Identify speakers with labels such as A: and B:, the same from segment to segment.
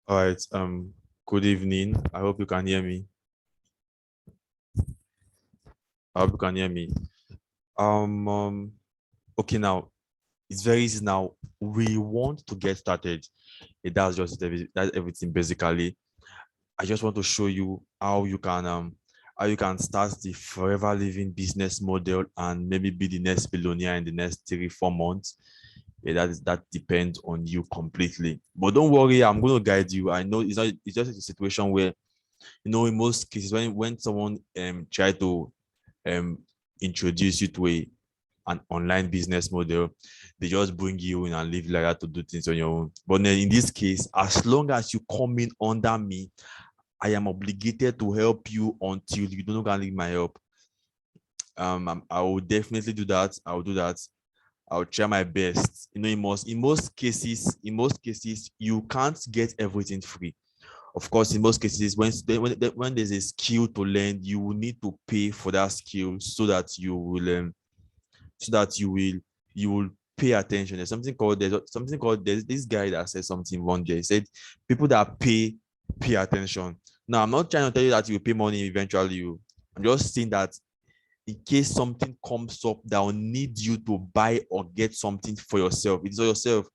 A: All right. Good evening. I hope you can hear me. I hope you can hear me. Um, um okay, now it's very easy now. We want to get started. That's just that's everything basically. I just want to show you how you can start the forever living business model and maybe be the next billionaire in the next 3 4 months. Yeah, that depends on you completely. But don't worry, I'm going to guide you. I know it's just a situation where in most cases when someone try to um introduce you to an online business model, they just bring you in and leave like that to do things on your own. But then in this case, as long as you come in under me, I am obligated to help you until you don't need my help. I will definitely do that. I will do that. I'll try my best. In most cases, you can't get everything free. Of course, in most cases, when there's a skill to learn, you will need to pay for that skill so that you will pay attention. There's this guy that said something one day. He said people that pay attention. Now, I'm not trying to tell you that you will pay money eventually. I'm just saying that in case something comes up that will need you to buy or get something for yourself, it's for yourself.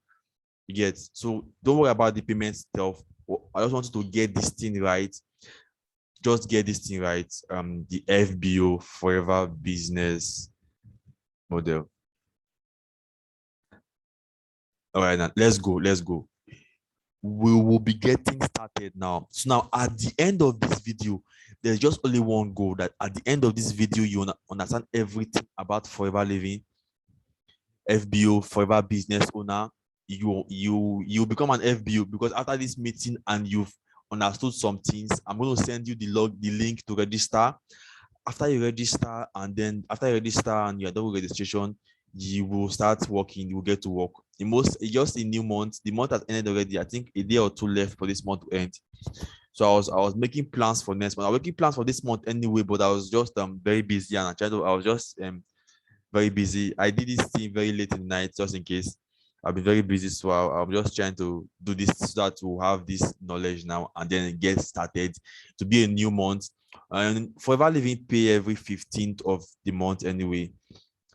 A: You get, so don't worry about the payment stuff. I just want you to get this thing right. Just get this thing right. The FBO, Forever Business Model. All right, now let's go. Let's go. We will be getting started now. So now at the end of this video, there's just only one goal, that at the end of this video, you understand everything about Forever Living, FBO, Forever Business Owner. You become an FBO because after this meeting and you've understood some things, I'm going to send you the link to register. After you register, and then after you register and you're done with registration, you will start working. You will get to work. Just a new month. The month has ended already. I think a day or two left for this month to end. So I was making plans for next month. I was making plans for this month anyway, but I was just very busy, and I was just very busy. I did this thing very late in the night, just in case. I've been very busy, so I'm just trying to do this so that to have this knowledge now and then get started to be a new month. And Forever Living pay every 15th of the month anyway.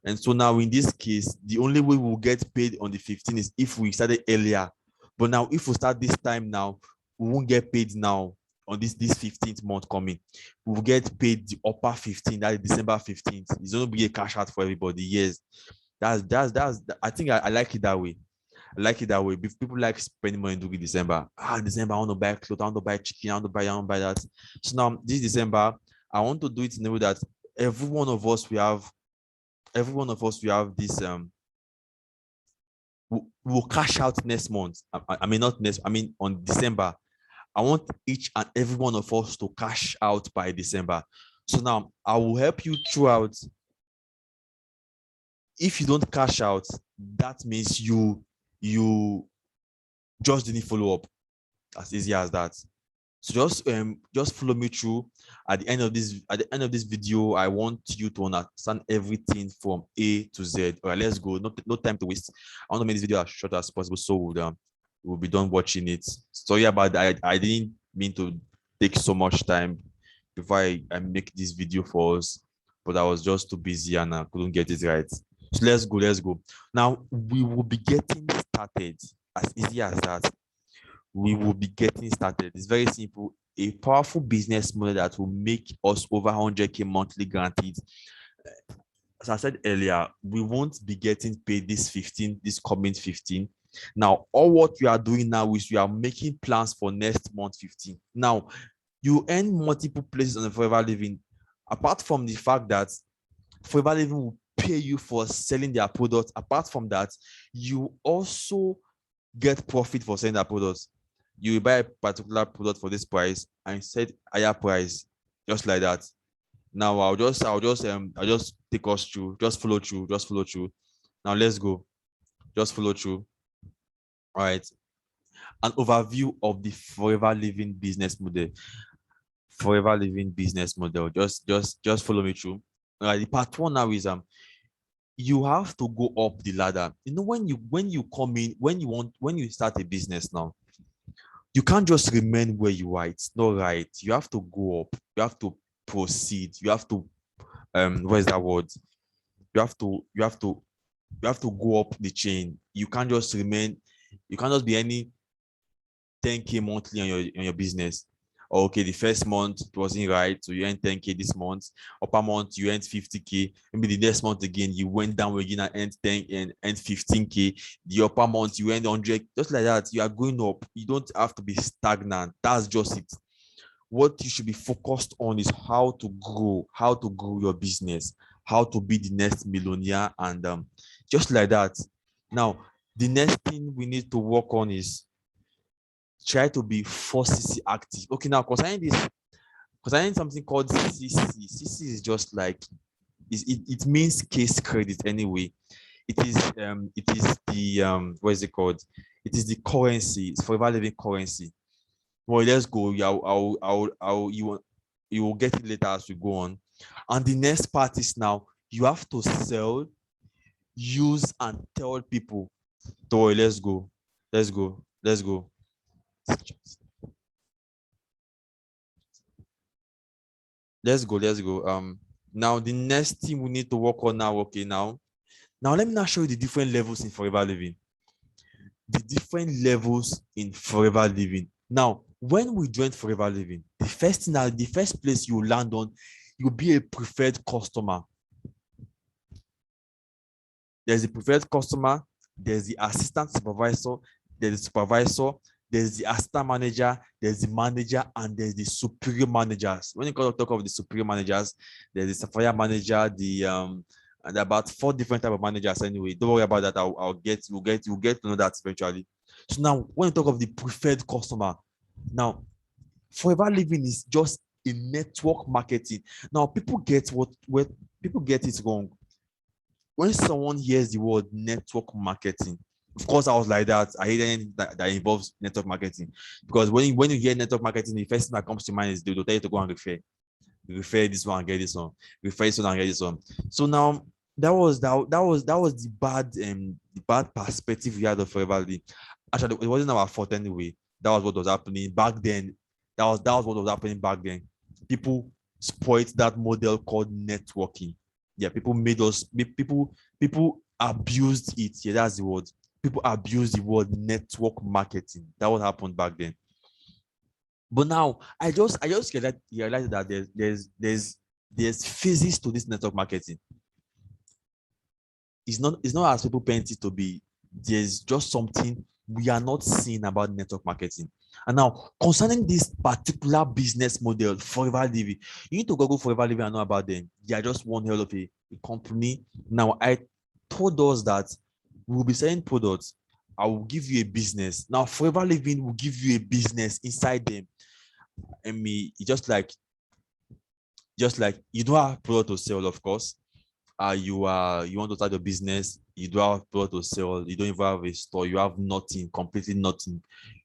A: And so now in this case, the only way we'll get paid on the 15th is if we started earlier. But now if we start this time now, we won't get paid now on this 15th month coming. We will get paid the upper 15th, that is December 15th. It's going to be a cash out for everybody. Yes. That's I think I like it that way. I like it that way. People like spending money during December. December, I want to buy clothes, I want to buy chicken, I want to buy that. So now this December, I want to do it in a way that every one of us we have every one of us we have this we'll cash out next month. I mean not next, I mean on December. I want each and every one of us to cash out by December. So now I will help you throughout. If you don't cash out, that means you just didn't follow up. As easy as that. So just follow me through. At the end of this video, I want you to understand everything from A to Z. All right, let's go. No time to waste. I want to make this video as short as possible, so we'll be done watching it. Sorry about that. I didn't mean to take so much time before I make this video for us, but I was just too busy and I couldn't get it right. So let's go. Let's go. Now we will be getting started. As easy as that. We will be getting started. It's very simple. A powerful business model that will make us over 100K monthly guaranteed. As I said earlier, we won't be getting paid this coming 15. Now, all what you are doing now is you are making plans for next month 15. Now, you earn multiple places on the Forever Living. Apart from the fact that Forever Living will pay you for selling their products, apart from that, you also get profit for selling their products. You buy a particular product for this price and set higher price, just like that. Now I'll just take us through, just follow through. Now let's go. Just follow through. All right. An overview of the Forever Living business model. Forever Living business model. Just follow me through. All right. The part one now is you have to go up the ladder. When you come in, when you start a business now, You can't just remain where you are. It's not right. You have to go up. You have to proceed. You have to what is that word? You have to go up the chain. You can't just remain. You can't just be any 10K monthly on your business. Okay, the first month it wasn't right, so you earned 10K this month. Upper month you earned 50K. Maybe the next month again you went down again and earned 10 and earned 15K. The upper month you earned 100. Just like that, you are going up. You don't have to be stagnant. That's just it. What you should be focused on is how to grow your business, how to be the next millionaire, and just like that. Now, the next thing we need to work on is try to be 4CC active. Okay, now concerning something called CC. CC is just like it means case credit anyway. It is the what is it called? It is the currency. It's forever living currency. Well, let's go. Yeah, you will get it later as we go on. And the next part is now you have to sell, use, and tell people. So let's go. Let's go. Let's go. Let's go. Let's go. Now the next thing we need to work on now. Okay, now let me now show you the different levels in forever living. The different levels in forever living. Now, when we join forever living, the first place you land on, you'll be a preferred customer. There's a preferred customer, there's the assistant supervisor, there's the supervisor, there's the assistant manager, there's the manager, and there's the superior managers. When you talk of the superior managers, there's the sapphire manager, and about 4 different type of managers anyway. Don't worry about that. You'll get to know that eventually. So now, when you talk of the preferred customer, now forever living is just a network marketing. Now people get people get it wrong. When someone hears the word network marketing, of course, I was like that. I hate anything that involves network marketing, because when you hear network marketing, the first thing that comes to mind is they'll tell you to go and refer this one and get this one, refer this one and get this one. So now that was the bad perspective we had of forever living. Actually, it wasn't our fault anyway. That was what was happening back then. That was what was happening back then. People spoiled that model called networking. Yeah, people abused it. Yeah, that's the word. People abused the word network marketing. That what happened back then. But now I just realized that there's phases to this network marketing. It's not as people paint it to be. There's just something we are not seeing about network marketing. And now, concerning this particular business model, Forever Living, you need to Google Forever Living and know about them. They are just one hell of a company. Now, I told us that we will be selling products. I will give you a business. Now, Forever Living will give you a business inside them. And just like you don't have product to sell, of course. You want to start your business, you don't have product to sell, you don't even have a store, you have nothing, completely nothing.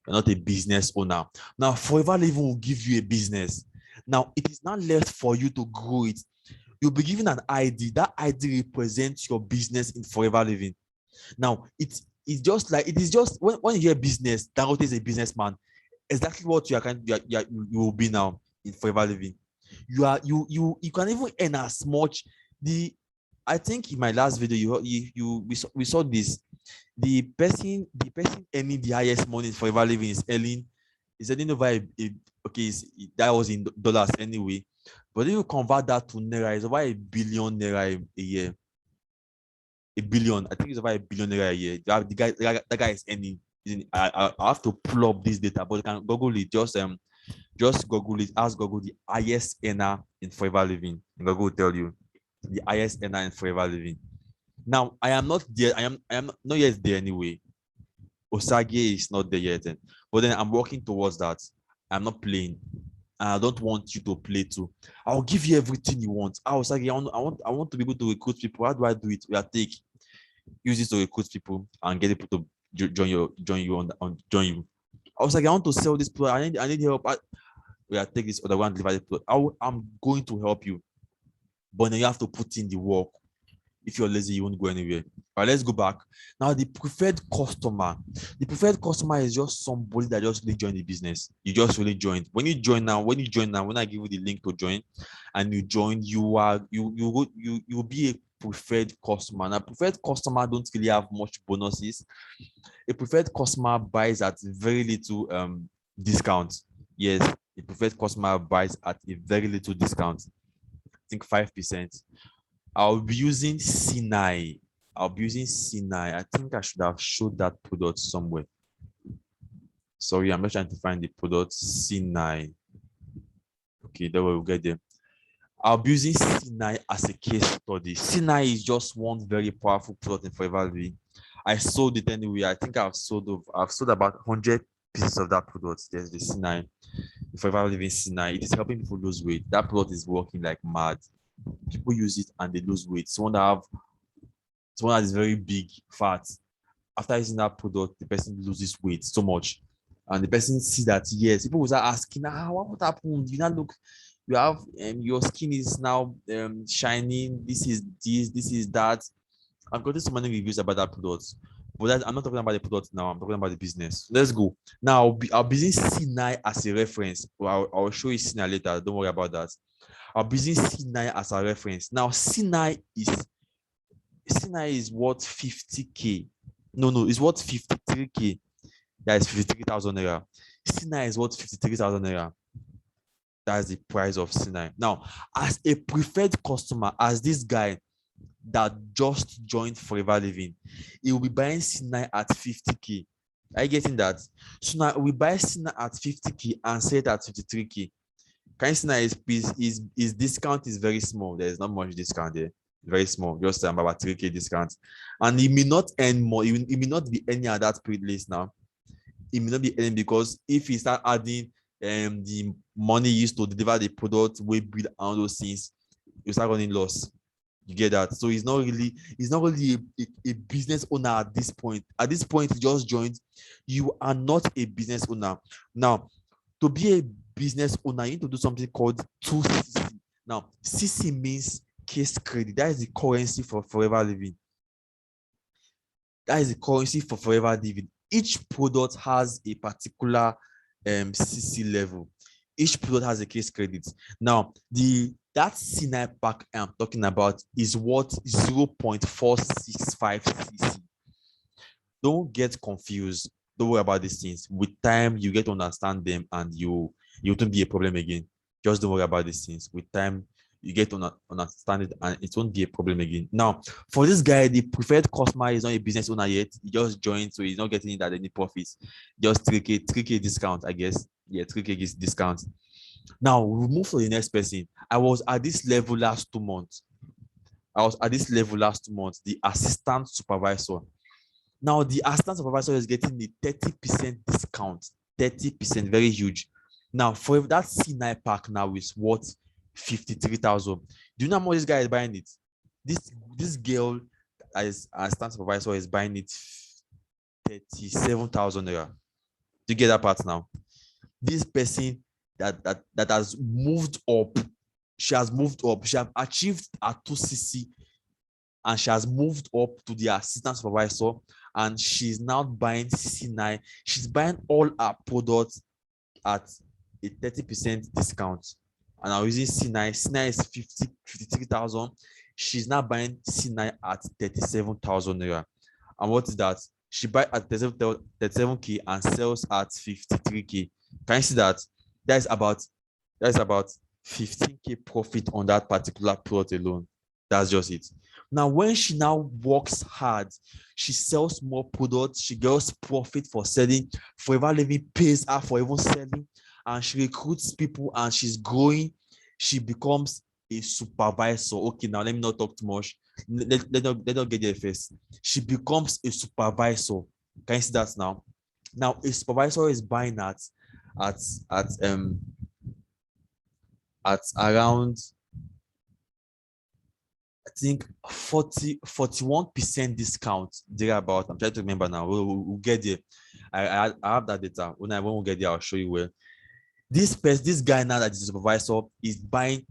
A: You're not a business owner. Now, Forever Living will give you a business. Now, it is not left for you to grow it. You'll be given an ID. That ID represents your business in Forever Living. Now, it is just when you hear business, Dangote is a businessman. Exactly what you will be now in Forever Living. You can even earn as much. I think in my last video we saw this. The person earning the highest money for Forever Living is earning over that was in dollars anyway. But if you convert that to naira, it's over $1 billion naira a year. $1 billion. I think it's over $1 billion naira a year. That guy is earning. I have to pull up this data, but you can Google it. Just Google it. Ask Google the highest earner in Forever Living, and Google will tell you the highest earner in Forever Living. Now, I am not there. I am not yet there anyway. Osage is not there yet, but then I'm working towards that. I'm not playing. And I don't want you to play too. I'll give you everything you want. Osage, I want to be able to recruit people. How do I do it? Use this to recruit people and get people to join you. I was like, I want to sell this product. I need help. Take this other one, deliver the product. I'm going to help you, but then you have to put in the work. If you're lazy, you won't go anywhere. All right, let's go back. Now, the preferred customer. The preferred customer is just somebody that just really joined the business. You just really joined. When I give you the link to join and you join, you'll be a preferred customer. Now, preferred customer don't really have much bonuses. A preferred customer buys at very little discount. Yes, a preferred customer buys at a very little discount. I think 5%. I'll be using Sinai. I think I should have showed that product somewhere. Sorry, I'm not trying to find the product. Sinai. Okay, then we'll get there. I'll be using Sinai as a case study. Sinai is just one very powerful product in Forever Living. I sold it anyway. I think I've sold about 100 pieces of that product. There's the Sinai, the Forever Living Sinai. It is helping people lose weight. That product is working like mad. People use it and they lose weight. Someone that is very big, fat. After using that product, the person loses weight so much. And the person sees that, yes, people will start asking, what happened? You now look, you have your skin is now shining. This is that. I've gotten so many reviews about that product. But I'm not talking about the product now. I'm talking about the business. Let's go. Now, I'll be using Sinai as a reference. Well, I'll show you Sinai later. Don't worry about that. I'll be using Sinai as a reference. Now, Sinai is worth 50K. No, it's worth 53K. That is 53,000 naira. Sinai is worth 53,000 naira. That's the price of Sinai. Now, as a preferred customer, as this guy that just joined Forever Living, he will be buying Sinai at 50K. Are you getting that? So now we buy Sinai at 50K and sell it at 53K. Sinai is discount is very small. There's not much discount there. Very small, just about 3K discount. And it may not earn more. It may not be any at that period list now. It may not be any because if you start adding the money used to deliver the product, we build all those things, you start running loss. You get that? So he's not really a business owner at this point. At this point, he just joined. You are not a business owner. Now, to be a business owner, you need to do something called 2CC. Now, CC means case credit. That is the currency for Forever Living. That is the currency for Forever Living. Each product has a particular CC level. Each product has a case credit. Now, that Sinai pack I'm talking about is worth 0.465 CC. Don't get confused. Don't worry about these things. With time, you get to understand them and you won't be a problem again. Just don't worry about these things. With time, you get to understand it and it won't be a problem again. Now, for this guy, the preferred customer is not a business owner yet. He just joined, so he's not getting it at any profits. Just 3K discount, I guess. Yeah, 3K discount. Now, we move to the next person. I was at this level last 2 months. The assistant supervisor. Now, the assistant supervisor is getting the 30% discount. 30%, very huge. Now, for that Sinai pack now is worth 53,000. Do you know how much this guy is buying it? This girl as assistant supervisor is buying it 37,000 naira. Do you get that part now? This person that has moved up, she has achieved a 2CC and she has moved up to the assistant supervisor and she's now buying Sinai. She's buying all her products at a 30% discount. And I'm using Sinai. Sinai is 53,000. She's now buying Sinai at 37,000 naira. And what is that? She buys at 37K and sells at 53K. Can you see that? That is about 15K profit on that particular product alone. That's just it. Now, when she now works hard, she sells more products. She gets profit for selling. Forever Living pays her for even selling. And she recruits people and she's growing. She becomes a supervisor. Okay, now let me not talk too much. Let not get there first. She becomes a supervisor. Can you see that now? Now, a supervisor is buying at around, I think 41% discount thereabout. I'm trying to remember now. We'll get there. I have that data. When we get there, I'll show you where. This guy now that is a supervisor is buying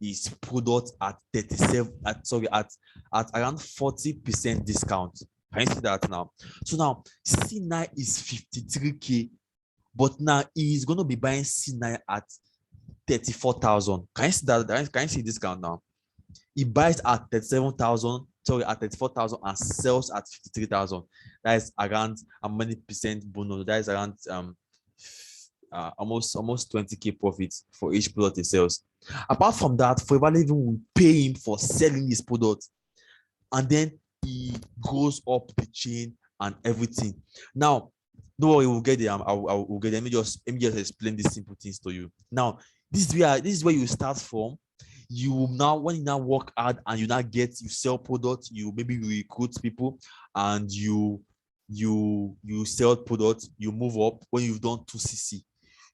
A: his product at 37 at around 40% discount. Can you see that now? So now C9 is 53K, but now he is going to be buying C9 at 34,000. Can you see that? Can you see discount now? He buys at 37,000, sorry, at 34,000 and sells at 53,000. That is around a many percent bonus. That is around almost 20K profit for each product he sells. Apart from that, Forever Living will pay him for selling his product, and then he goes up the chain and everything. Now, don't worry, we'll get there. We'll get there. Let me just explain these simple things to you. Now, this is where you start from. You now, when you now work hard and you sell products, you recruit people and you sell products, you move up. When you've done 2cc,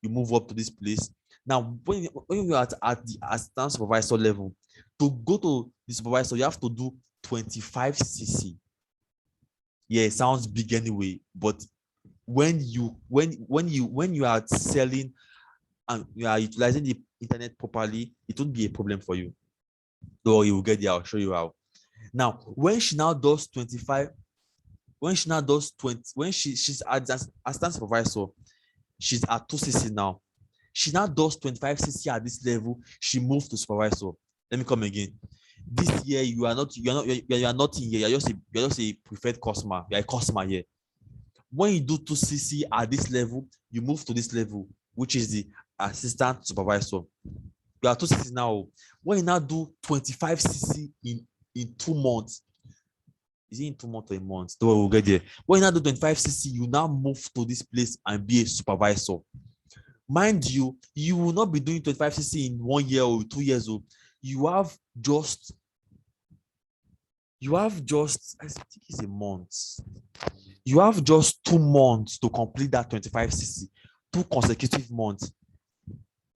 A: you move up to this place. Now, when you're at the assistant supervisor level, to go to the supervisor, you have to do 25cc. Yeah, it sounds big anyway, but when you are selling and you are utilizing the internet properly, it won't be a problem for you. So you will get there. I'll show you how. Now, when she now does 25, when she's at assistant supervisor, she's at 2cc now. She now does 25cc at this level. She moves to supervisor. Let me come again. This year you are not in here. You're just a preferred customer. You're a customer here. When you do 2cc at this level, you move to this level, which is the assistant supervisor. You are 2cc now. When you now do 25cc in 2 months, is it in 2 months or a month? Don't worry, we'll get there. When you now do 25cc, you now move to this place and be a supervisor. Mind you, you will not be doing 25cc in 1 year or 2 years old. You have just, I think it's a month. You have just 2 months to complete that 25cc, 2 consecutive months.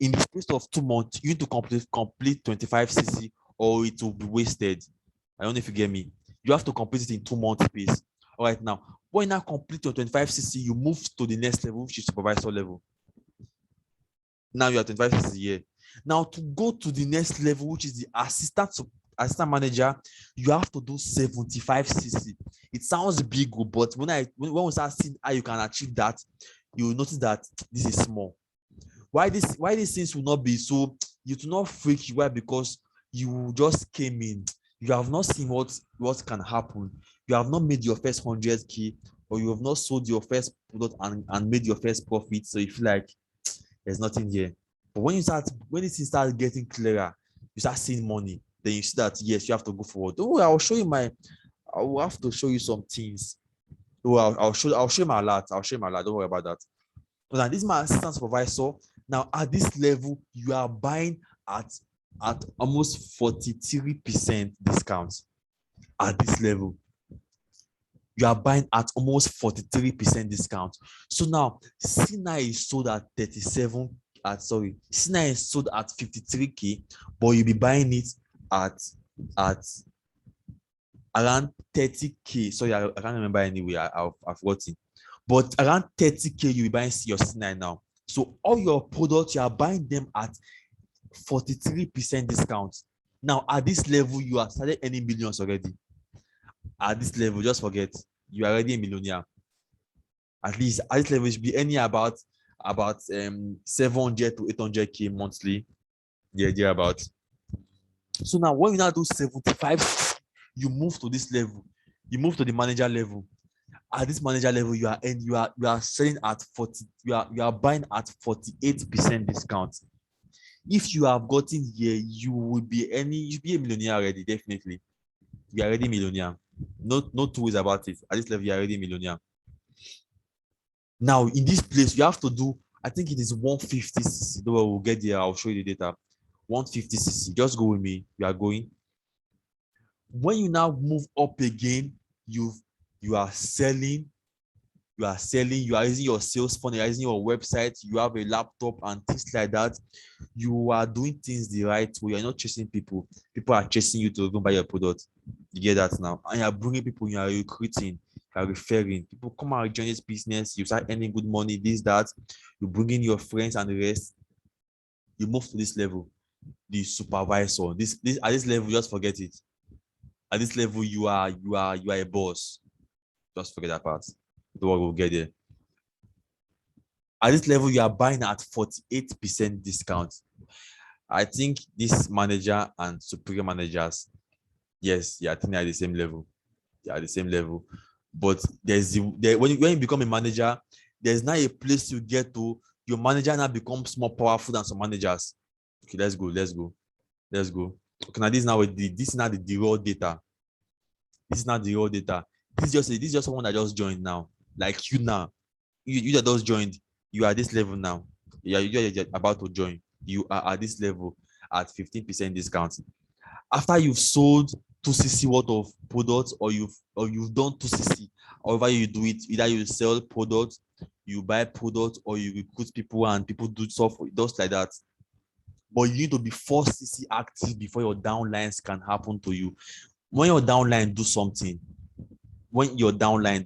A: In the space of 2 months, you need to complete 25cc or it will be wasted. I don't know if you get me. You have to complete it in 2 months space. All right, now, when you now complete your 25cc, you move to the next level, which is supervisor level. Now you are 25cc here. Now, to go to the next level, which is the assistant manager, you have to do 75cc. It sounds big, but when we start seeing how you can achieve that, you will notice that this is small. Why these things will not be so, you do not freak. Why? Because you just came in. You have not seen what can happen. You have not made your first 100K, or you have not sold your first product and made your first profit. So you feel like there's nothing here. But when this thing starts getting clearer, you start seeing money. Then you see that yes, you have to go forward. Oh, I will have to show you some things. Oh, I'll show you my alert. I'll show you my alert. Don't worry about that. Now, this is my assistant supervisor. Now, at this level, you are buying at almost 43% discount. At this level, you are buying at almost 43% discount. So now, C9 is sold at C9 is sold at 53K, but you'll be buying it at around 30K. Sorry, I can't remember anyway. I've forgotten. But around 30K, you'll be buying your C9 now. So all your products, you are buying them at 43% discount. Now, at this level, you have started earning millions already. At this level, just forget, you are already a millionaire. At least at this level, you should be earning about 700 to 800K monthly. Yeah, about. So now, when you now do 75, you move to this level. You move to the manager level. At this manager level, you are selling at 40. You are buying at 48% discount. If you have gotten here, you will be a millionaire already. Definitely, you are already a millionaire. No two ways about it. At this level, you are already a millionaire. Now, in this place, you have to do, I think it is 150cc. We'll get there. I'll show you the data. 150cc. Just go with me. You are going. When you now move up again, you are selling. You are using your sales phone, you are using your website, you have a laptop and things like that. You are doing things the right way. You're not chasing people. People are chasing you to even buy your product. You get that now. And you're bringing people, you are recruiting, you are referring. People come and join this business, you start earning good money, this, that. You bring in your friends and the rest. You move to this level. the supervisor. This at this level, just forget it. At this level, you are a boss. Just forget that part. Don't worry, we'll get there. At this level, you are buying at 48% discount. I think this manager and superior managers, yes, yeah, I think they're at the same level. They are at the same level. But when you become a manager, there's now a place you get to. Your manager now becomes more powerful than some managers. Okay, let's go. Okay, now this is now the raw data. This is not the raw data. This is just someone that just joined now. Like you now. You that just joined, you are at this level now. You're about to join. You are at this level at 15% discount. After you've sold 2cc worth of products, or you've done 2cc, however you do it, either you sell products, you buy products, or you recruit people and people do stuff just like that. But you need to be 4cc active before your downlines can happen to you. When your downline do something, your downline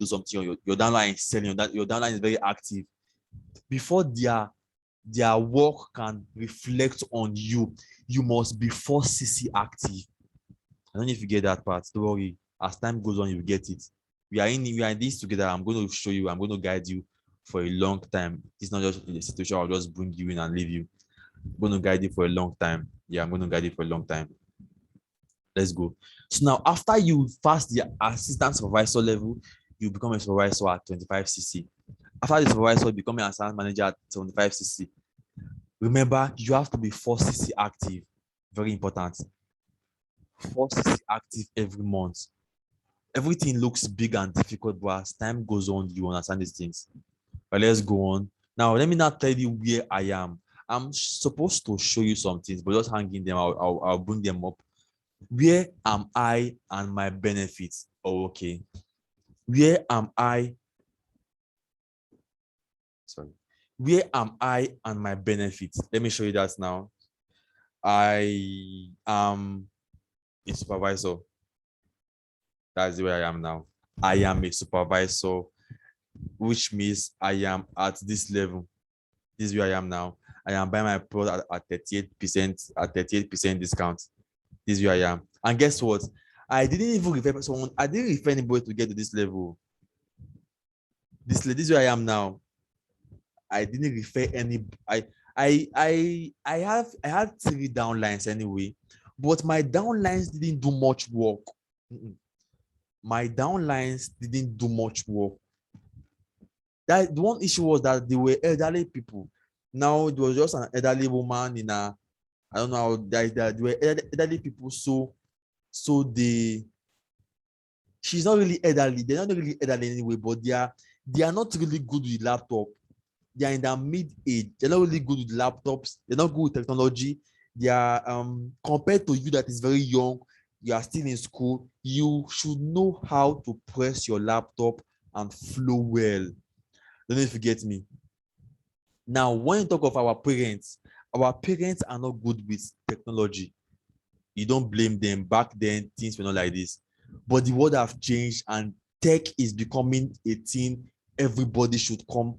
A: is selling, your downline is very active. Before their work can reflect on you, you must be 4cc active. I don't know if you get that part. Don't worry. As time goes on, you get it. We are in this together. I'm going to show you. I'm going to guide you for a long time. It's not just in a situation I'll just bring you in and leave you. I'm going to guide you for a long time. Yeah, I'm going to guide you for a long time. Let's go. So now, after you pass the assistant supervisor level, you become a supervisor at 25cc. After the supervisor, you become an assistant manager at 75cc. Remember, you have to be 4cc active. Very important. 4cc active every month. Everything looks big and difficult, but as time goes on, you understand these things. But let's go on. Now, let me not tell you where I am. I'm supposed to show you some things, but just hang in them. I'll bring them up. Where am I and my benefits? Oh, okay. Where am I? Sorry. Where am I and my benefits? Let me show you that now. I am a supervisor. That's where I am now. I am a supervisor, which means I am at this level. This is where I am now. I am buying my product at 38% discount. This is where I am. And guess what? I didn't even refer someone. I didn't refer anybody to get to this level. This is where I am now. I didn't refer any. I had 3 downlines anyway, but my downlines didn't do much work. My downlines didn't do much work. That the one issue was that they were elderly people. Now it was just an elderly woman in a, I don't know how that they were elderly people, so she's not really elderly. They're not really elderly anyway, but they are not really good with laptop. They are in their mid-age. They're not really good with laptops. They're not good with technology. They are compared to you that is very young, you are still in school, you should know how to press your laptop and flow well. Don't know if you get me. Now, when you talk of our parents are not good with technology. You don't blame them. Back then, things were not like this. But the world have changed, and tech is becoming a thing everybody should come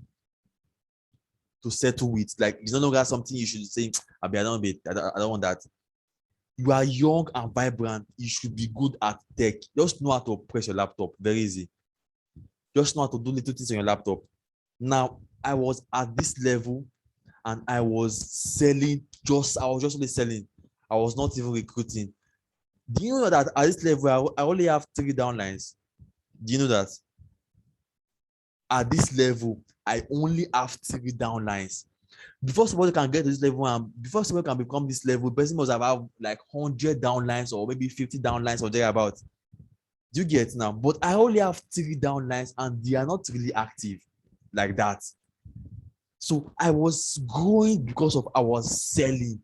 A: to settle with. Like, it's no longer something you should say, I don't want that. You are young and vibrant. You should be good at tech. Just know how to press your laptop. Very easy. Just know how to do little things on your laptop. Now, I was at this level and I was selling. I was just only selling. I was not even recruiting. Do you know that at this level, I only have 3 downlines? Do you know that? At this level, I only have 3 downlines. Before somebody can get to this level and before somebody can become this level, the person must have like 100 downlines or maybe 50 downlines or thereabouts. Do you get now? But I only have 3 downlines and they are not really active like that. So I was growing because of I was selling.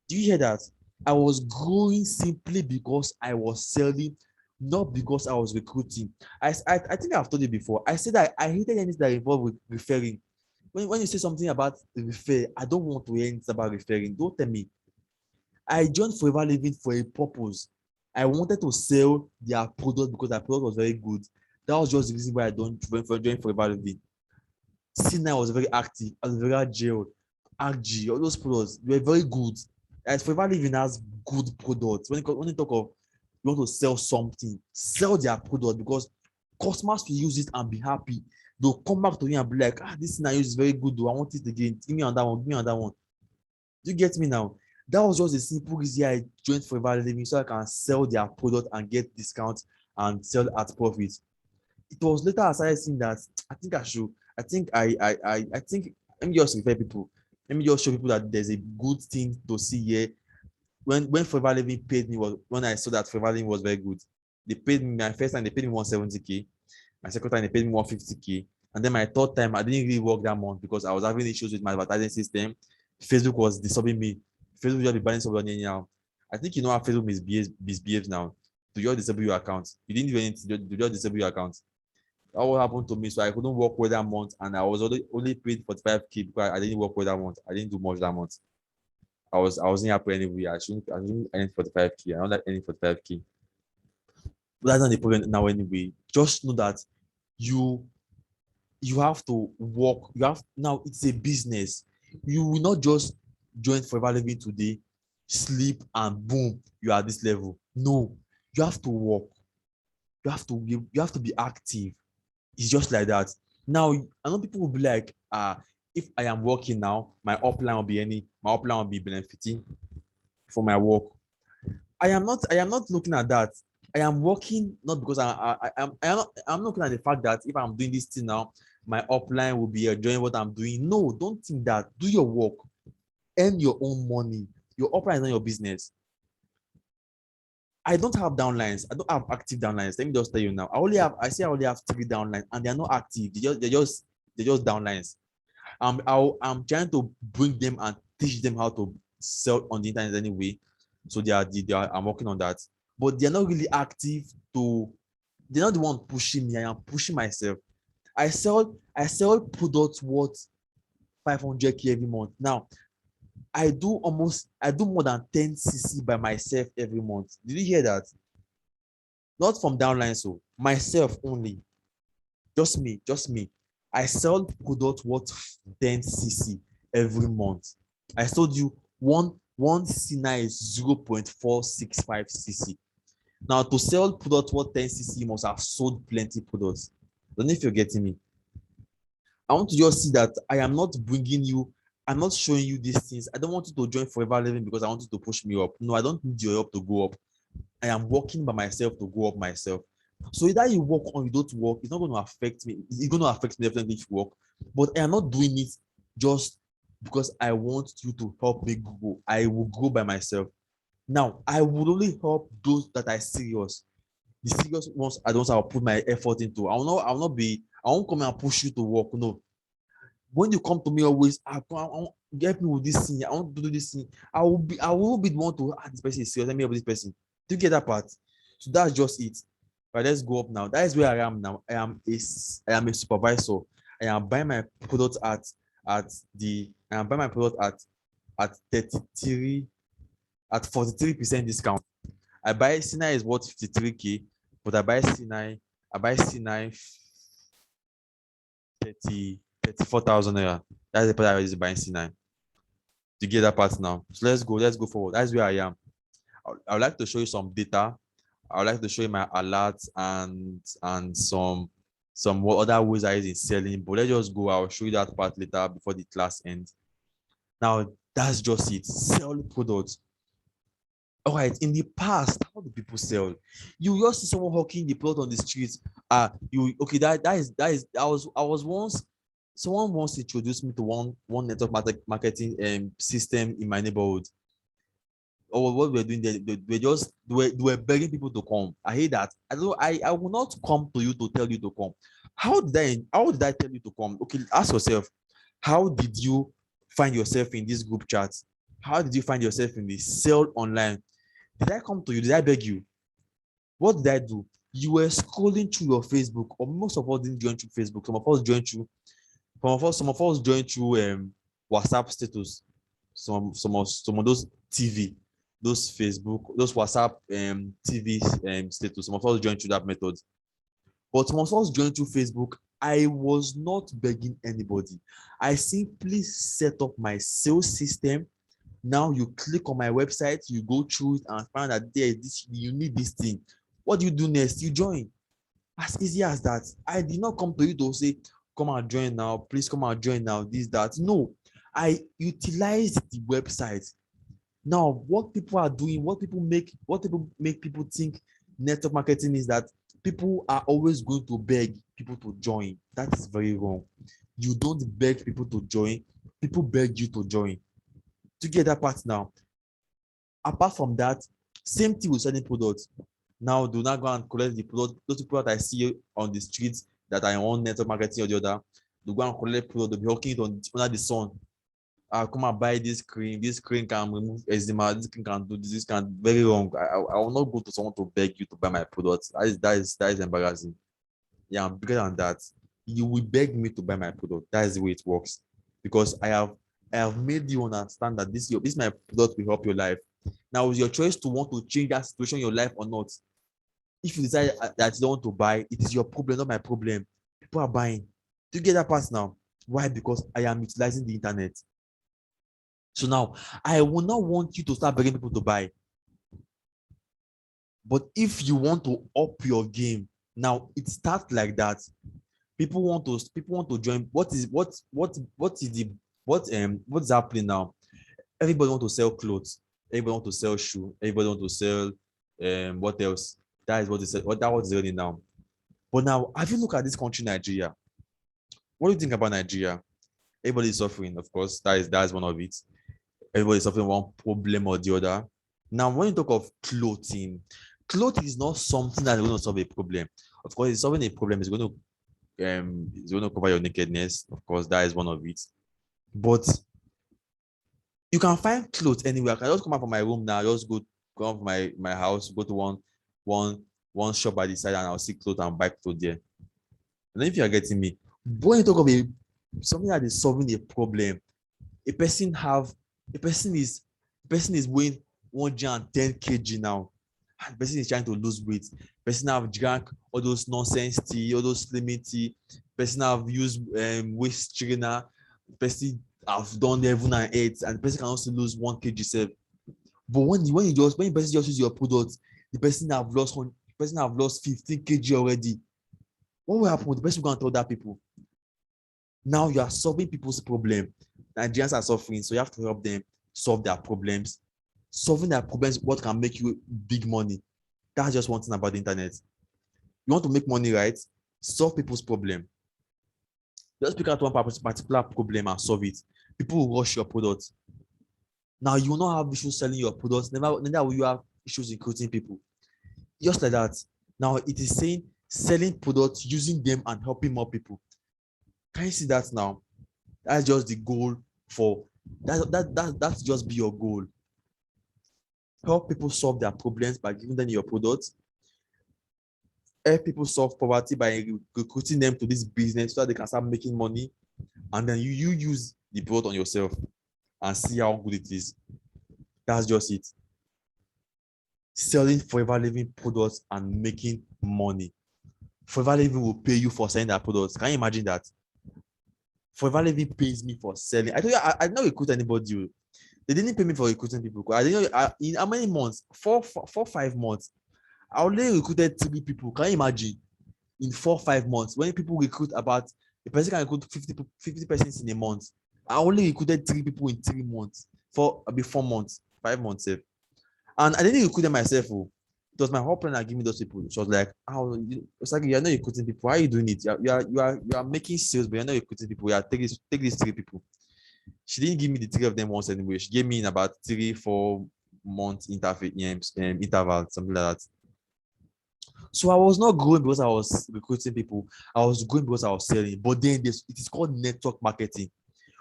A: Do you hear that? I was growing simply because I was selling, not because I was recruiting. I think I've told you before. I said that I hated anything that involved with referring. When you say something about refer, I don't want to hear anything about referring. Don't tell me. I joined Forever Living for a purpose. I wanted to sell their product because their product was very good. That was just the reason why I don't join Forever Living. C9 was very active. I was very agile. RG, all those products, they were very good. As Forever Living has good products. When you talk of you want to sell something, sell their product because customers will use it and be happy. They'll come back to you and be like, this thing I use is very good. Though. I want it again. Give me another one. Give me another one. Do you get me now? That was just a simple reason I joined Forever Living so I can sell their product and get discounts and sell at profit. It was later I started seeing that I think I should. I think let me just refer people. Let me just show people that there's a good thing to see here. When Forever Living paid me was when I saw that Forever Living was very good. They paid me my first time. They paid me 170K. My second time they paid me 150K. And then my third time I didn't really work that month because I was having issues with my advertising system. Facebook was disturbing me. Facebook just be banning somebody anyhow. I think you know how Facebook misbehaves now. To just disable your account. You didn't do anything to just disable your account. That what happened to me. So I couldn't work with that month, and I was only paid 45K because I didn't work with that month. I didn't do much that month. I wasn't happy anyway. I shouldn't earn 45K. I don't like earning 45K. But that's not the problem now anyway. Just know that you you have to work. You have now it's a business. You will not just join Forever Living today, sleep and boom, you are at this level. No, you have to work. You have to be active. It's just like that. Now, I know people will be like, if I am working now, my upline will be benefiting for my work. I am not looking at that. I am working not because I'm not looking at the fact that if I'm doing this thing now, my upline will be enjoying what I'm doing. No, don't think that. Do your work, earn your own money. Your upline is not your business. I don't have downlines. I don't have active downlines. Let me just tell you now. I only have 3 downlines, and they're not active. They're just downlines. I'm trying to bring them and teach them how to sell on the internet anyway. So I'm working on that. But they're not really active to they're not the one pushing me. I am pushing myself. I sell products worth 500K every month. Now I do more than 10cc by myself every month. Did you hear that? Not from downline, so myself only. Just me. I sell product worth 10cc every month. I told you one C9 is 0.465cc. Now to sell product worth 10cc, you must have sold plenty products. Don't know if you're getting me. I want to just see that I'm not showing you these things. I don't want you to join Forever Living because I want you to push me up. No, I don't need your help to go up. I am working by myself to go up myself. So either you work or you don't work, it's not going to affect me. It's going to affect me definitely if you work. But I am not doing it just because I want you to help me grow. I will grow by myself. Now, I will only help those that are serious. The serious ones I don't. I'll put my effort into. I won't come and push you to work. No. When you come to me always, I want get me with this thing. I want to do this thing. I will be the one to this person is serious. Let me help this person. Do you get that part? So that's just it. But let's go up now. That is where I am now. I am a supervisor. I am buying my product at 33 at 43% discount. I buy C9 is worth 53K, but I buy C9 34,000 naira. That's the part I was buying C9. To get that part now. So let's go forward. That's where I am. I would like to show you some data. I would like to show you my alerts and some other ways I use in selling. But let's just go. I'll show you that part later before the class ends. Now that's just it. Sell products. All right. In the past, how do people sell? You just see someone hawking the product on the street. You okay? That is. I was once. Someone once introduced me to one network marketing system in my neighborhood. Or what we're doing, they were begging people to come. I hate that. I will not come to you to tell you to come. How did I tell you to come? Okay, ask yourself, how did you find yourself in this group chat? How did you find yourself in the sell online? Did I come to you? Did I beg you? What did I do? You were scrolling through your Facebook, or most of us didn't join through Facebook. Some of us joined through WhatsApp status. Some of those TV, those Facebook, those WhatsApp TV status. Some of us joined through that method. But some of us joined through Facebook. I was not begging anybody. I simply set up my sales system. Now you click on my website, you go through it and find that there is this, you need this thing. What do you do next? You join. As easy as that. I did not come to you to say, come and join now, please come and join now, this, that. No, I utilized the website. Now, what people are doing, what people make people think network marketing is that people are always going to beg people to join. That is very wrong. You don't beg people to join, people beg you to join. To get that part now. Apart from that, same thing with selling products. Now, do not go and collect the product. Those people that I see on the streets that are on network marketing or the other, they go and collect product, they'll be hawking it on under the sun. Come and buy this cream. This cream can remove eczema. This cream can do this. This can very wrong. I will not go to someone to beg you to buy my product. That is embarrassing. Yeah, I'm bigger than that. You will beg me to buy my product. That is the way it works. Because I have made you understand that this my product will help your life. Now it's your choice to want to change that situation in your life or not. If you decide that you don't want to buy, it is your problem, not my problem. People are buying. Do you get that part now? Why? Because I am utilizing the internet. So now I will not want you to start begging people to buy. But if you want to up your game, now it starts like that. People want to join. What is happening now? Everybody want to sell clothes. Everybody want to sell shoe. Everybody want to sell what else? That is what is running now. But now, have you looked at this country, Nigeria? What do you think about Nigeria? Everybody is suffering, of course. That is one of it. Everybody is suffering one problem or the other. Now, when you talk of clothing is not something that is going to solve a problem. Of course, it's solving a problem. It's going to cover your nakedness. Of course, that is one of it. But you can find clothes anywhere. I can just come out from my room now, just go from my house, go to one shop by the side, and I'll see clothes and buy clothes there. And then if you are getting me, when you talk of something that is solving a problem, a person is weighing 110 kg now. And the person is trying to lose weight. Person have drank all those nonsense tea, all those slimming tea. Person have used waist trainer. Person have done 11 and 8, and the person can also lose 1 kg self. But when the person just use your product, the person have lost 15 kg already. What will happen? The person will go and tell that people. Now you are solving people's problem. Nigerians are suffering, so you have to help them solve their problems. Solving their problems, what can make you big money? That's just one thing about the internet. You want to make money, right? Solve people's problem. Just pick out one particular problem and solve it. People will rush your product. Now you will not have issues selling your products. Never will you have issues recruiting people. Just like that. Now it is saying selling products, using them, and helping more people. Can you see that now? That's just the goal for that's just be your goal. Help people solve their problems by giving them your products. Help people solve poverty by recruiting them to this business so that they can start making money. And then you use the product on yourself and see how good it is. That's just it. Selling Forever Living products and making money. Forever Living will pay you for selling their products. Can you imagine that? Forever Living pays me for selling. I told you, I did not recruit anybody. They didn't pay me for recruiting people. I didn't know in how many months? 5 months. I only recruited 3 people. Can you imagine? In 5 months, when people recruit about a person can recruit 50 persons in a month. I only recruited 3 people in 3 months. 4 months, 5 months. And I didn't recruit them myself. It was my whole plan that gave me those people. She was like, it's like you're not recruiting people. Why are you doing it? You are making sales, but you're not recruiting people. Take these 3 people. She didn't give me the 3 of them once anyway. She gave me in about 3-4 months interval, something like that. So I was not growing because I was recruiting people. I was growing because I was selling. But then it is called network marketing.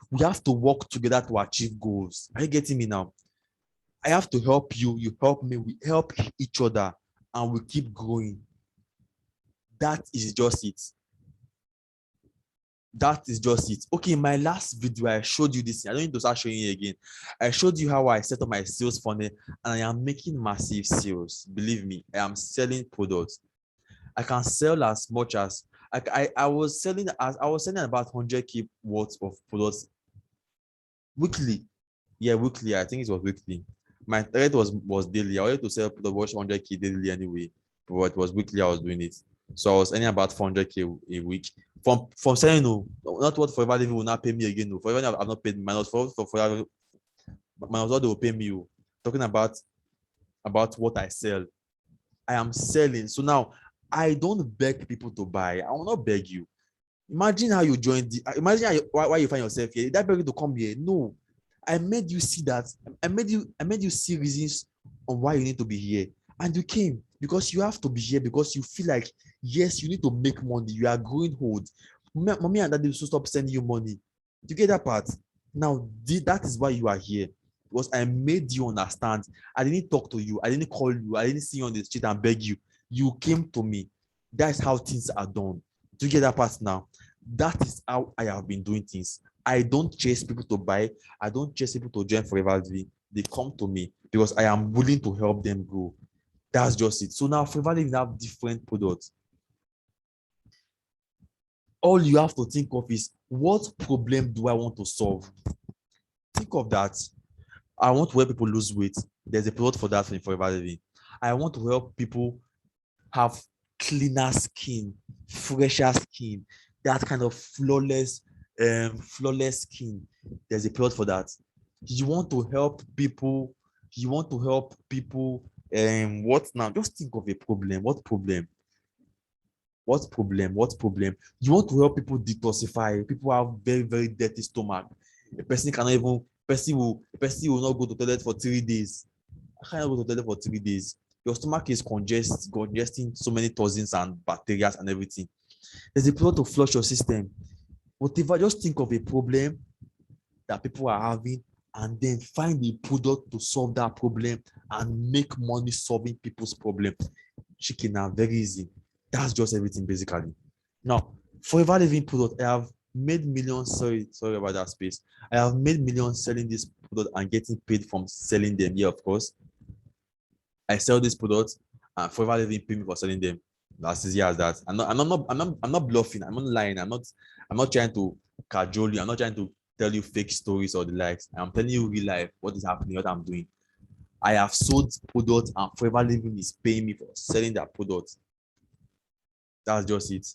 A: We have to work together to achieve goals. Are you getting me now? I have to help you. You help me. We help each other, and we keep growing. That is just it. That is just it. Okay, in my last video, I showed you this. I don't need to start showing you again. I showed you how I set up my sales funnel, and I am making massive sales. Believe me, I am selling products. I can sell as much as I was selling about 100K worth of products weekly. Yeah, weekly. I think it was weekly. My target was daily. I wanted to sell the watch 100K daily anyway, but it was weekly. I was doing it, so I was earning about 400K a week from selling. No, not what Forever Living will not pay me again. No, Forever Living I've not paid me. Minus for Forever, minus what they will pay me. Oh. Talking about what I sell, I am selling. So now I don't beg people to buy. I will not beg you. Imagine how you joined. Imagine how why you find yourself here. Did I beg you to come here? No, I made you see that. I made you see reasons on why you need to be here, and you came because you have to be here because you feel like yes, you need to make money. You are growing old. Mommy and daddy will stop sending you money. You get that part? Now that is why you are here because I made you understand. I didn't talk to you. I didn't call you. I didn't see you on the street and beg you. You came to me. That's how things are done. Do you get that part now? That is how I have been doing things. I don't chase people to buy. I don't chase people to join Forever Living. They come to me because I am willing to help them grow. That's just it. So now Forever Living have different products. All you have to think of is what problem do I want to solve? Think of that. I want to help people lose weight. There's a product for that in Forever Living. I want to help people have cleaner skin, fresher skin, that kind of flawless skin. There's a plot for that. You want to help people, you want to help people, what now? Just think of a problem. What problem? What problem? What problem? You want to help people detoxify. People have very, very dirty stomach. A person cannot even, person will not go to toilet for 3 days. I can't go to toilet for 3 days. Your stomach is congesting so many toxins and bacteria and everything. There's a plot to flush your system. Whatever, just think of a problem that people are having and then find a product to solve that problem and make money solving people's problem. Chicken are very easy. That's just everything basically. Now, Forever Living product, I have made millions. Sorry about that space. I have made millions selling this product and getting paid from selling them. Yeah, of course. I sell this product and Forever Living pay me for selling them. That's easy as that. I'm not bluffing. I'm not lying. I'm not trying to cajole you. I'm not trying to tell you fake stories or the likes. I'm telling you real life what is happening, what I'm doing. I have sold products and Forever Living is paying me for selling that product. That's just it.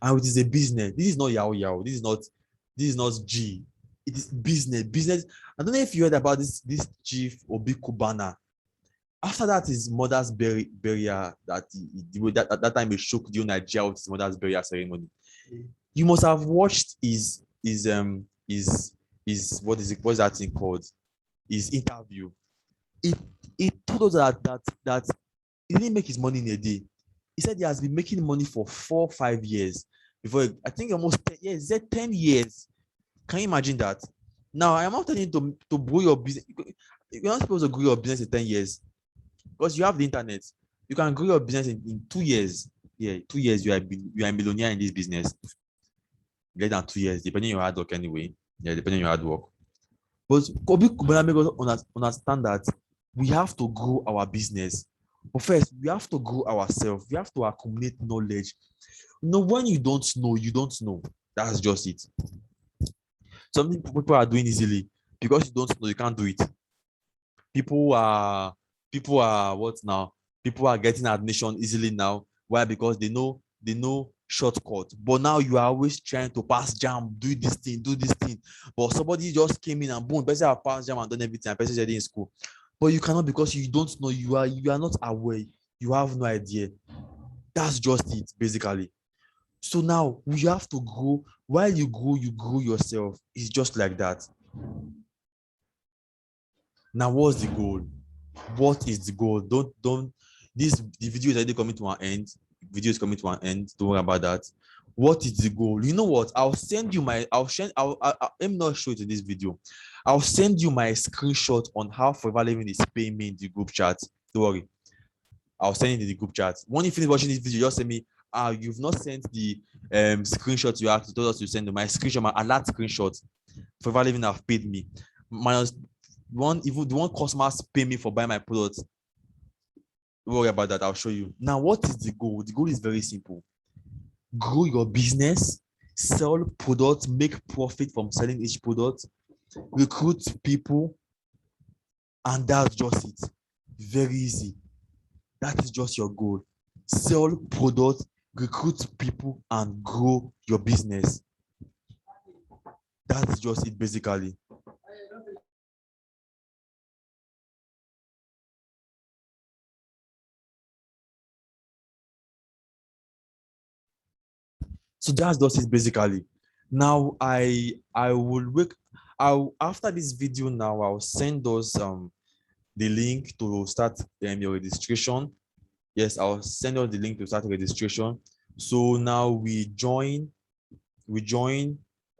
A: And it is a business. This is not Yahoo Yahoo. This is not G. It is business. Business. I don't know if you heard about this chief Obi Kubana. After that, his mother's burial, that time he shook the Nigeria with his mother's burial ceremony. You must have watched his what is that thing called? His interview. He told us that he didn't make his money in a day. He said he has been making money for 4 or 5 years before. I think almost 10 years. He said 10 years. Can you imagine that? Now I am not telling you to grow your business. You're not supposed to grow your business in 10 years. Because you have the internet, you can grow your business in 2 years. Yeah, 2 years you are a millionaire in this business. Less than 2 years, depending on your hard work anyway. Yeah, depending on your hard work. But Kobe Kubana make us understand that we have to grow our business. But first, we have to grow ourselves. We have to accumulate knowledge. When you don't know, you don't know. That's just it. Something people are doing easily because you don't know, you can't do it. People are what now? People are getting admission easily now. Why? Because they know shortcut. But now you are always trying to pass jam, do this thing. But somebody just came in and boom, person have passed jam and done everything, and person is already in school. But you cannot because you don't know, you are not aware, you have no idea. That's just it, basically. So now we have to grow. While you grow yourself. It's just like that. Now, what's the goal? What is the goal? Don't the video is already coming to an end. Video is coming to an end. Don't worry about that. What is the goal? You know what? I'll send you my. Let me not show it in this video. I'll send you my screenshot on how Forever Living is paying me in the group chat. Don't worry. I'll send it in the group chat. When you finish watching this video, just send me. You've not sent the screenshot you asked. Told us to send my screenshot, my alert screenshot. Forever Living have paid me. Minus even the one customers pay me for buying my products. Don't worry about that. I'll show you. Now, what is the goal? The goal is very simple. Grow your business, sell products, make profit from selling each product, recruit people, And that's just it. Very easy. That is just your goal. Sell products, recruit people, and grow your business. That's just it, basically. So that's just it, basically. Now I will wake. I'll after this video now I'll send us the link to start your registration. Yes, I'll send us the link to start registration. So now we join.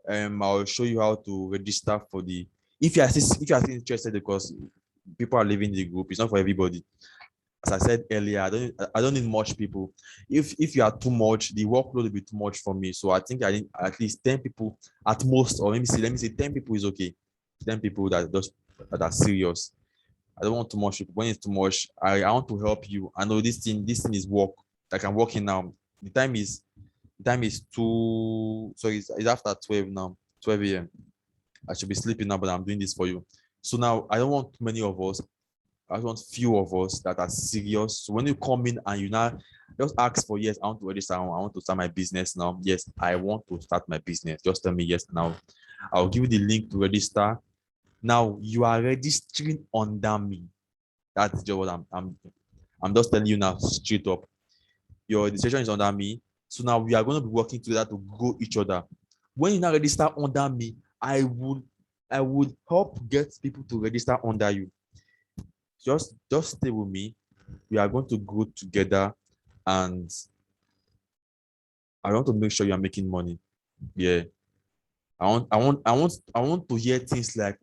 A: I'll show you how to register for the. If you are still interested, because people are leaving the group, it's not for everybody. As I said earlier, I don't need much people. If you are too much, the workload will be too much for me. So I think I need at least 10 people at most, or let me say 10 people is okay. 10 people that are serious. I don't want too much people. When it's too much, I want to help you. I know this thing is work. Like I'm working now. The time is two, so it's after 12 now, 12 a.m. I should be sleeping now, but I'm doing this for you. So now I don't want too many of us. I just want few of us that are serious. So when you come in and you now just ask for, yes, I want to register. I want to start my business now. Yes, I want to start my business. Just tell me yes now. I'll give you the link to register. Now you are registering under me. That's just what I'm just telling you now straight up. Your registration is under me. So now we are going to be working together to grow each other. When you now register under me, I would help get people to register under you. Just stay with me. We are going to grow together, and I want to make sure you are making money. Yeah. I want to hear things like,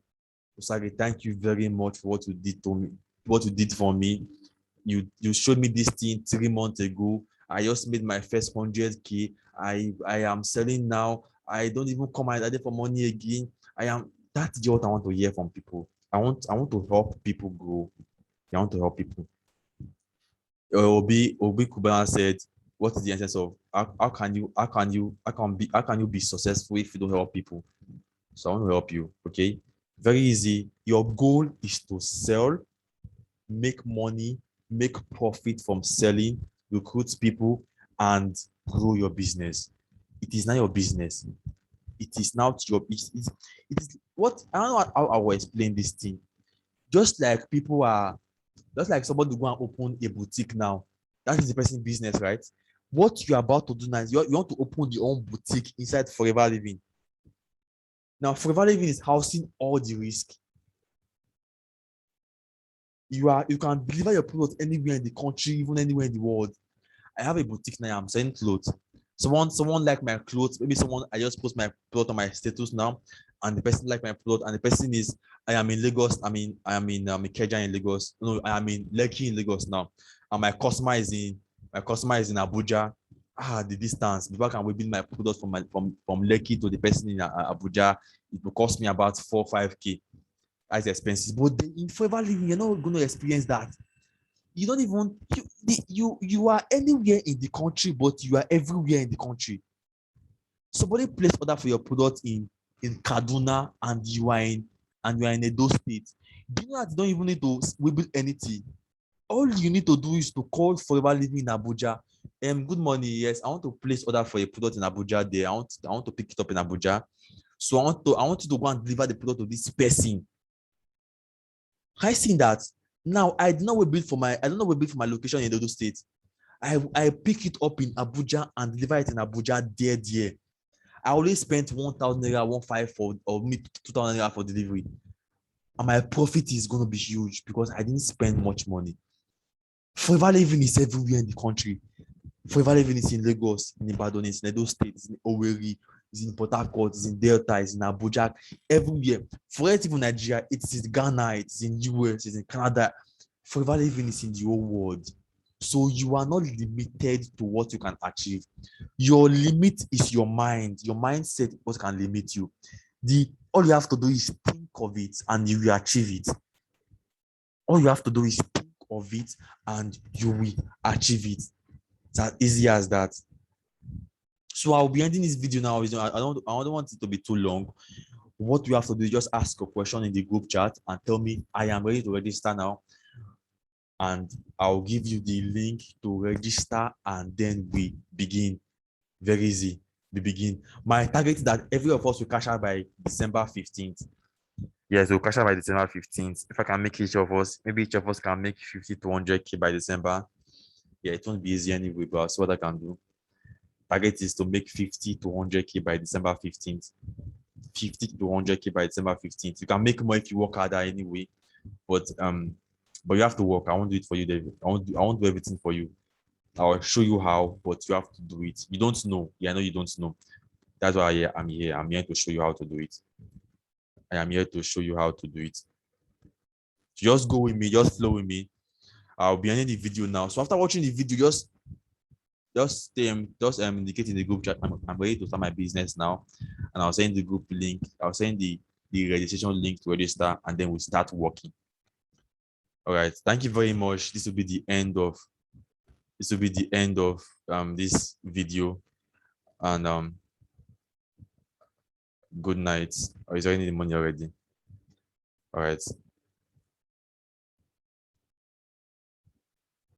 A: Osage, thank you very much for what you did to me, what you did for me. You showed me this thing 3 months ago. I just made my first 100K. I am selling now. I don't even come out for money again. That's what I want to hear from people. I want to help people grow. I want to help people. Obi Kubana said, what is the essence of how can you be successful if you don't help people? So I want to help you. Okay. Very easy. Your goal is to sell, make money, make profit from selling, recruit people, and grow your business. It is not your business. It is now your business. It is what I don't know how I will explain this thing. Just like people are, just like somebody go and open a boutique now. That is the person's business, right? What you're about to do now is you want to open your own boutique inside Forever Living. Now, Forever Living is housing all the risk. You can deliver your product anywhere in the country, even anywhere in the world. I have a boutique now. I'm selling clothes. Someone like my clothes. Maybe someone I just post my product on my status now, and the person like my product, and the person is I am in Lagos. I am in Ikeja in Lagos. No, I am in Lekki in Lagos now, and my customer is in Abuja. The distance. Before I can build my product from Lekki to the person in Abuja, it will cost me about 4-5K. That's expensive. But in Forever Living, you're not going to experience that. You don't even you are anywhere in the country, but you are everywhere in the country. Somebody place order for your product in Kaduna, and you are in Edo State. Do you know that you don't even need to wibble anything? All you need to do is to call Forever Living in Abuja. Good morning. Yes, I want to place order for a product in Abuja. There, I want to pick it up in Abuja. So I want you to go and deliver the product to this person. I seen that. Now I do not build for my location in Edo State. I pick it up in Abuja and deliver it in Abuja there. I always spent 1,000 naira, 1,500 for, or 2,000 naira for delivery. And my profit is going to be huge because I didn't spend much money. Forever Living is everywhere in the country. Forever Living is in Lagos, in Ibadan, it's in Edo State, it's in Owerri, it's in Port Harcourt, it's in Delta, it's in Abuja, everywhere. Forget even Nigeria, it's in Ghana, it's in US, it's in Canada. Forever Living is in the whole world. So you are not limited to what you can achieve. Your limit is your mind. Your mindset is what can limit you. All you have to do is think of it and you will achieve it. All you have to do is think of it and you will achieve it. It's as easy as that. So I'll be ending this video now. I don't want it to be too long. What you have to do is just ask a question in the group chat and tell me, I am ready to register now. And I'll give you the link to register, and then we begin. Very easy. We begin. My target is that every of us will cash out by December 15th. Yes, we'll cash out by December 15th. If I can make each of us, maybe each of us can make 50 to 100K by December. Yeah, it won't be easy anyway, but I'll see what I can do. Target is to make 50 to 100K by December 15th. 50 to 100K by December 15th. You can make more if you work harder anyway, but you have to work. I won't do it for you, David. I won't do everything for you. I'll show you how, but you have to do it. You don't know. Yeah, I know you don't know. That's why I'm here. I'm here to show you how to do it. I am here to show you how to do it. Just go with me, just flow with me. I'll be ending the video now. So after watching the video, just indicate in the group chat, I'm ready to start my business now. And I'll send the group link. I'll send the registration link to register, and then we start working. All right. Thank you very much. This will be the end of this video. And good night. Or is there any money already? All right.